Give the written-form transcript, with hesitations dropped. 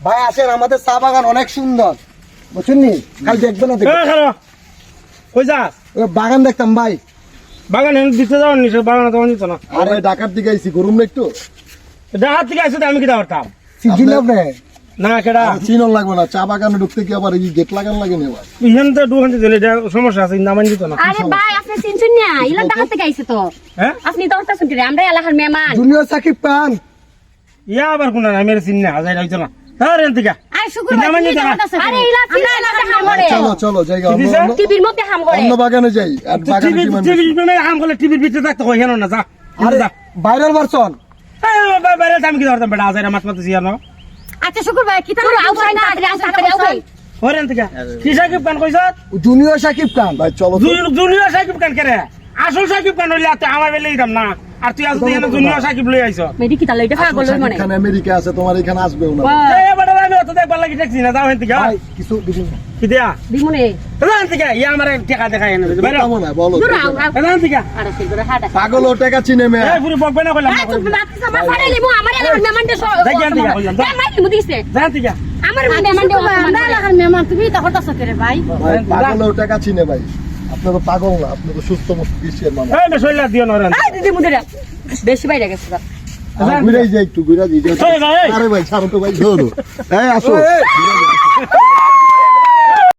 ভাই আসেন, আমাদের চা বাগান অনেক সুন্দর, বুঝছেন নি? খালি দেখবেন না, দেখবেন। কই যা বাগান দেখতাম ভাই। বাগানে দিতে যাওয়ার নি, বাগানে তো নিত না। আরে ঢাকার দিকে আইছি, গরম না একটু? ডাহাত থেকে আসতে আমি কি দাঁড়াতাম সিজন আপনি না কেডা চিনন লাগবে না, চা বাগানে ঢুকতে কি আবার এই গেট লাগান লাগে না ভাই? ইহান তো দুহান্তে দিলে সমস্যা আছে, নামান দিত না। আরে ভাই আপনি চিনছেন না, ইলা ঢাকা থেকে আইছে তো। হ্যাঁ আপনি তো ওটা শুনতে আমরা এলাকার মেহমান। জুনিয়র সাকিব খান। ইয়া আবার কোন না মেরে চিন না হাজার হইতো না তার এনতিকা আরে শুক্রবার নামান কি দিত না। করতেছ? আরে ইলা চিনা এলাকার হাম করে। চলো চলো জায়গা কি দিছে? টিভির মধ্যে হাম করে। অন্য বাগানে যাই, আর বাগানে কি মানুষ? টিভি আম করলে টিভির ভিতরে থাকতে হয় হেন না যা আরে ভাইরাল ভার্সন। বাইরে আমি কি ধরতাম বেটা হাজার মাছ মারতেছি জানো আচ্ছা শুক্রবার কি তাহলে আউসাই না তাড়াতাড়ি আউসাই। ওরে এনতিকা কি সাকিব খান কইছ জুনিয়র সাকিব খান। ভাই চলো তো। জুনিয়র সাকিব খান করে আসল সাকিব খান হইলে তুই আমার বেলে দিতাম না, আর তুই আজ এখানে জুনিয়র সাকিব লই আইছ। মেডি কি তাহলে এটা পাগল হই মনে। এখানে আমেরিকা আছে, তোমার এখানে আসবেও না। এই বেটা আমি অত দেখবার লাগি দেখছি না, যাও এনতিকা ভাই কিছু দিবেন না। কি দিয়া দিমুনে তাহলে এনতিকা ইয়া আমার টাকা দেখাই এনে বাইরে কেমন হয় বলো? দূর আও আও। তাহলে এনতিকা আরে সেই করে হাঁটা। পাগল ও টাকা চিনে মে। এই পুরো বকবে না কইলাম আরে তুই বাতি সামা ফাড়ে লিমু আমার এলাকার মেহমানদের সব। যাই জ্ঞান দিগা কইলাম, যা। মাই লিমু দিছে। এনতিকা আমার মেহমানদের আমরা এলাকার মেহমান তুমি তো হতাশ করে ভাই। ভাই পাগল ও টাকা চিনে ভাই। আপনি তো পাগল না, আপনি তো সুস্থ মস্তিষ্কের মানুষ। এই মেশইলা দিও না রে আই দিদি মুদিরা বেশি বাইরে গেছে স্যার। ঘুরে যাই একটু, ঘুরে যাই। এই ভাই, এই। আরে ভাই ছাড়ো তো ভাই, ধরো। এই আসো। এই,